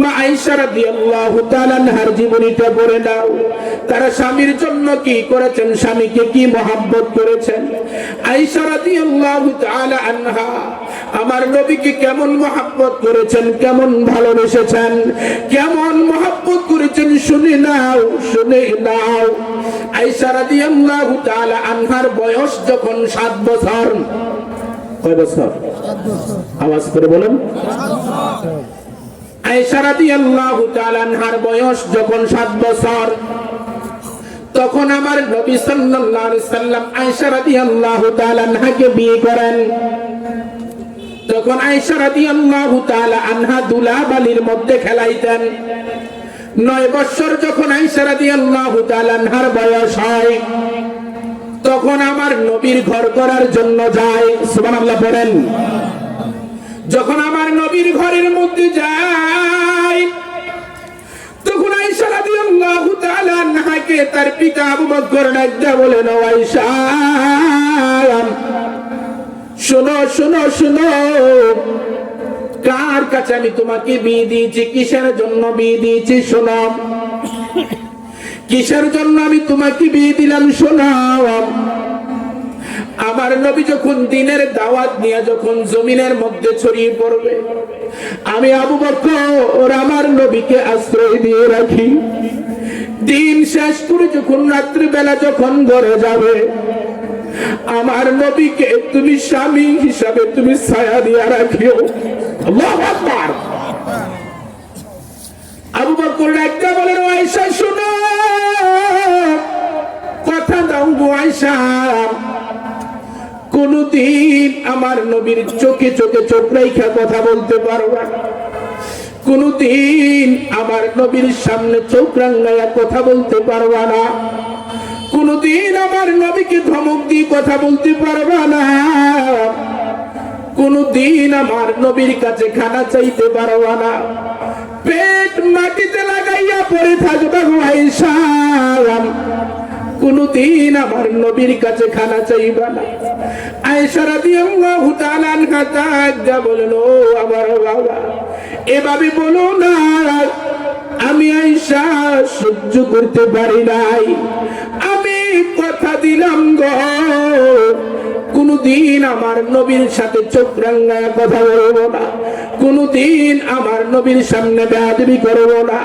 মা আয়েশা রাদিয়াল্লাহু তাআলা আনহার জীবনীটা পড়ে দাও। তারা স্বামীর জন্য কি করেছেন, স্বামীকে কি মহব্বত করেছেন। আয়েশা রাদিয়াল্লাহু তাআলা আনহা আমার নবীকে কেমন মহব্বত করেছেন, কেমন ভালোবেসেছেন, কেমন মহব্বত করেছেন শুনে নাও, শুনে নাও। আয়েশা রাদিয়াল্লাহু তাআলা আনহার বয়স যখন 7 বছর। কয় বছর? 7 বছর। আওয়াজ করে বলেন। আয়েশা রাদিয়াল্লাহু তাআলা আনহার বয়স যখন 7 বছর, তখন আমার নবী সাল্লাল্লাহু আলাইহি সাল্লাম আয়েশা রাদিয়াল্লাহু তাআলা আনহাকে বিয়ে করেন। তখন আয়েশা রাদিয়াল্লাহু তাআলা আনহা দুলাবালির মধ্যে খেলাইতেন। 9 বছর যখন আয়েশা রাদিয়াল্লাহু তাআলা আনহার বয়স হয়, তখন আমার নবীর ঘর করার জন্য যায়। সুবহানাল্লাহ পড়েন। যখন আমার নবীর ঘরের মধ্যে যায়, তখন আয়েশা রাদিয়াল্লাহু তাআলা আনহাকে তার পিতা আবু বকর ডাকতে বলেন, ও আয়েশা, শোনো শোনো শোনো, কার কাছে আমি তোমাকে বিয়ে দিয়েছি, কিসের জন্য বিয়ে দিয়েছি শোনো, কিসের জন্য আমি তোমাকে বিয়ে দিলাম শোনো। আমার নবী যখন দ্বীনের দাওয়াত নিয়ে যখন জমিনের মধ্যে ছড়িয়ে পড়বে, আমি আবু বকর আমার নবীকে আশ্রয় দিয়ে রাখি। দিন শেষ করে যখন রাত্রি বেলা যখন ঘরে যাবে, আমার নবীকে তুমি স্বামী হিসাবে তুমি ছায়া দিয়ে রাখিও। আল্লাহু আকবার। আবু বকর একটা বলেন, আয়েশা শোনো, কথা দাও গো আয়েশা, কোনদিন আমার নবীর চোখে চোখে চোখ রাইখা কথা বলতে পারবা না, কোনদিন আমার নবীর সামনে চোখ রাঙাইয়া কথা বলতে পারবা না, কোনদিন আমার নবীকে ধমক দিয়ে কথা বলতে পারবা না, কোনদিন আমার নবীর কাছে খানা চাইতে পারবা না, পেট মাটিতে লাগাইয়া পড়ে থাকবা গো আয়েশা, কোনদিন আমার নবীর কাছে খানা চাইবা না। আয়েশা রাদিয়াল্লাহু তাআলা আনহা তাআজ্জা বলেন, ও আমার বাবা, এভাবে বলো না, আমি আয়েশা সহ্য করতে পারি নাই, আমি কথা দিলাম গো, কোনদিন আমার নবীর সাথে চোখ রাঙায় কথা বলবো না, কোনদিন আমার নবীর সামনে বেয়াদবি করবো না,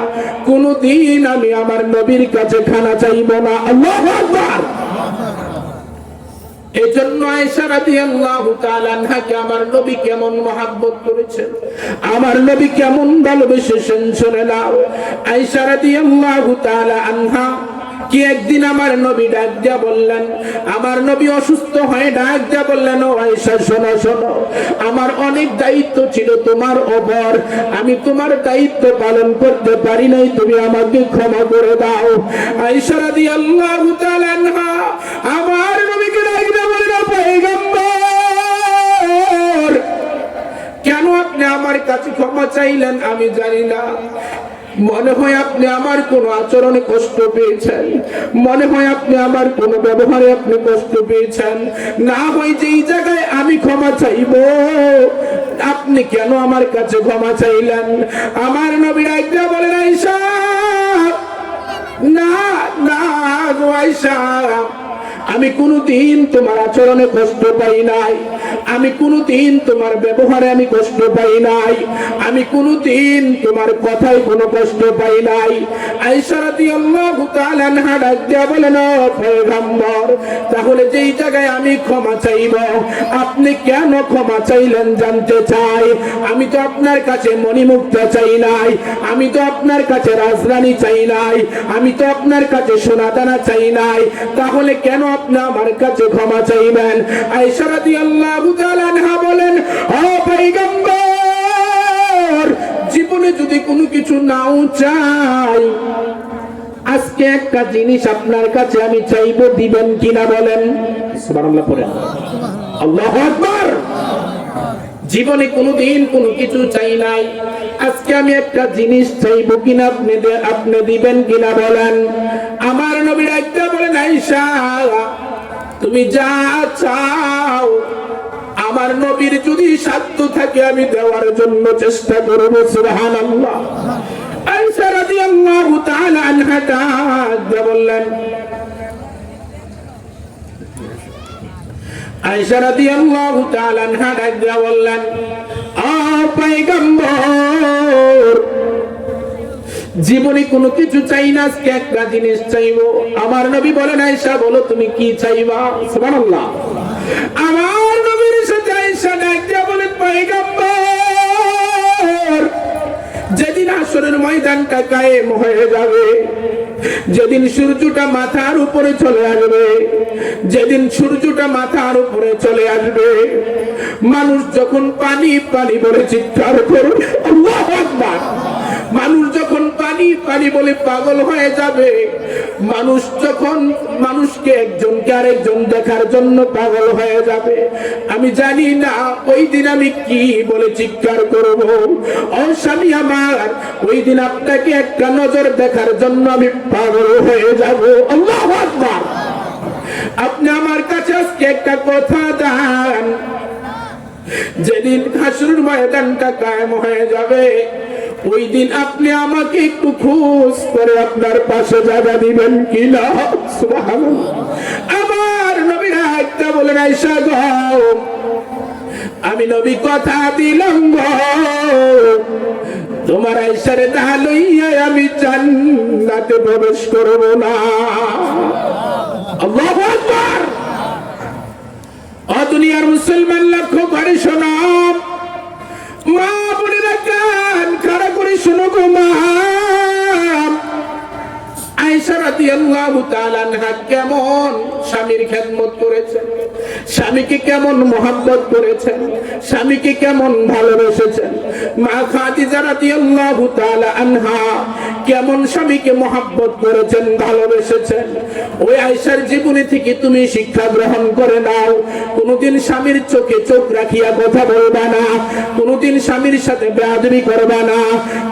কোনদিন আমি আমার নবীর কাছে খানা চাইবো না। আল্লাহু আকবার। এজন্য আয়েশা রাদিয়াল্লাহু তাআলা আনহাকে আমার নবী কেমন মহব্বত করেছেন, আমার নবী কেমন ভালোবেসেছেন শুনে নাও। আয়েশা রাদিয়াল্লাহু তাআলা আনহা কি একদিন আমার নবী ডাক দিয়া বললেন, আমার নবী অসুস্থ হয়ে ডাক দিয়া বললেন, ও আয়েশা শোনো শোনো, আমার অনেক দায়িত্ব ছিল তোমার ওপর, আমি তোমার দায়িত্ব পালন করতে পারি নাই, তুমি আমাকে ক্ষমা করে দাও। আয়েশা রাদিয়াল্লাহু তাআলা আনহা আমার নবীকে ডাক দিয়া বললেন, পয়গম্বর, কেন আপনি আমার কাছে ক্ষমা চাইলেন আমি জানি না, মনে হয় আপনি আমার কোন আচরণে কষ্ট পেয়েছেন, মনে হয় আপনি আমার কোন ব্যবহারে আপনি কষ্ট পেয়েছেন, না হয় যেই জায়গায় আমি ক্ষমা চাইব আপনি কেন আমার কাছে ক্ষমা চাইলেন। আমার নবী রাইজা বলেন, আয়েশা না না গো আয়েশা, আমি কোনদিন তোমার আচরণে কষ্ট পাই নাই, আমি কোনদিন তোমার ব্যবহারে আমি কষ্ট পাই নাই, আমি কোনদিন তোমার কথায় কোনো কষ্ট পাই নাই। আয়েশা রাদিয়াল্লাহু তাআলা আনহা ডাক দিয়া বলেন, ও পয়গম্বর, তাহলে যেই জায়গায় আমি ক্ষমা চাইব আপনি কেন ক্ষমা চাইলেন জানতে চাই। আমি তো আপনার কাছে মণিমুক্তা চাই নাই, আমি তো আপনার কাছে রাজরানী চাই নাই, আমি তো আপনার কাছে সোনাদানা চাই নাই, তাহলে কেন আপনি আমার কাছে ক্ষমা চাইবেন। আয়েশা রাদিয়াল্লাহু তাআলা আনহা বলেন, ও পয়গম্বর, জীবনে যদি কোনো কিছু নাও চাই, আজকে একটা জিনিস আপনার কাছে আমি চাইবো, দিবেন কিনা বলেন। সুবহানাল্লাহ পড়েন। আল্লাহু আকবার। জীবনে কোনোদিন কোনো কিছু চাই নাই, আজকে আমি একটা জিনিস চাইবো কিনা আপনি দিবেন কিনা বলেন। আমার নবী রাইজা বলেন, আয়েশা তুমি যা চাও আমার নবীর যদি সাধ্য থাকে আমি দেওয়ার জন্য চেষ্টা করব। সুবহানাল্লাহ। আয়েশা রাদিয়াল্লাহু তাআলা আনহা বললেন, আয়েশা রাদিয়াল্লাহু তাআলা আনহা বললেন, ও পয়গম্বর, জীবনে কোনো কিছু চাই না, আজকে একটা জিনিস চাইবো। আমার নবী বলেন, আয়েশা বলো তুমি কি চাইবা? সুবহানাল্লাহ। আমার নবীর সাথে আয়েশা বলেন, পয়গম্বর, যেদিন হাসরের ময়দানটা কায়েম হয়ে যাবে, যেদিন সূর্যটা মাথার উপরে চলে আসবে, যেদিন সূর্যটা মাথার উপরে চলে আসবে, মানুষ যখন পানি পানি বলে চিৎকার করবে, আল্লাহু আকবার, মানুষ যখন পানি পানি বলে পাগল হয়ে যাবে, মানুষ যখন মানুষকে একজনকে আরেকজন দেখার জন্য পাগল হয়ে যাবে, আমি জানি না ওই দিন আমি কি বলে চিৎকার করব। ও স্বামী আমার, ওই দিন আপনাকে একটা নজর দেখার জন্য আমি পাগল হয়ে যাব। আল্লাহু আকবার। আপনি আমার কাছে আজকে একটা কথা দেন, যেদিন হাসরের ময়দানটা কায়েম হয়ে যাবে, ওই দিন আপনি আমাকে একটু খোঁজ করে আপনার পাশে জায়গা দিবেন কিনা? সুবহানাল্লাহ। আমার নবী একটা বলেন, আয়েশা গো, আমি নবী কথা দিলাম গো, তোমার আয়েশারে না লইয়া আমি জান্নাতে প্রবেশ করব না। আল্লাহু আকবার। ও দুনিয়ার মুসলমান, লক্ষ্য করে শোনো, মা বোনেরা কান খাড়া করে শোনো গো মা। আয়েশা রাদিয়াল্লাহু তাআলা আনহা কেমন স্বামীর খেদমত করেছেন, স্বামীকে কেমন মহব্বত করেছেন, স্বামীকে কেমন ভালোবেসেছেন। মা খাদিজা রাদিয়াল্লাহু তাআলা আনহা কেমন স্বামীকে মহব্বত করেছেন, ভালোবেসেছেন। ওই আয়েশার জীবনী থেকে তুমি শিক্ষা গ্রহণ করে নাও। কোনদিন স্বামীর চোখে চোখ রাখিয়া কথা বলবা না, কোনদিন স্বামীর সাথে বেয়াদবি করবা না,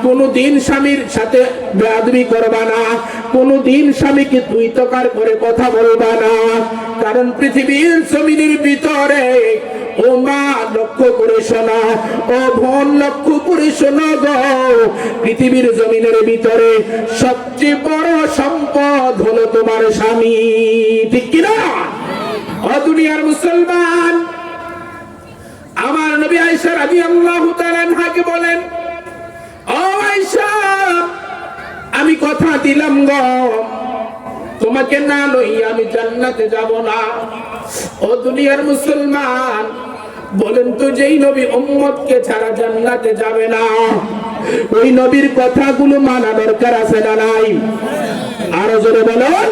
কোনদিন স্বামীর সাথে বেয়াদবি করবা না, কোনদিন স্বামীকে তুই তকার করে কথা বলবা না। কারণ পৃথিবীর জমিনের ভিতরে, ও মা লক্ষ্য করে শোনা, ও বোন লক্ষ্য করে শোনা গো, পৃথিবীর জমিনের ভিতরে সবচেয়ে বড় সম্পদ হলো তোমার স্বামী। ঠিক কিনা? ও দুনিয়ার মুসলমান, আমার নবী আয়েশা রাদিয়াল্লাহু তাআলা আনহাকে বলেন, ও আয়েশা, আমি কথা দিলাম গো, তোমাকে না লইয়া আমি জান্নাতে যাব না। ও দুনিয়ার মুসলমান, বলেন তো, যেই নবী উম্মতকে ছাড়া জান্নাতে যাবে না, ওই নবীর কথাগুলো মানা দরকার আছে না নাই? আরো জোরে বলুন।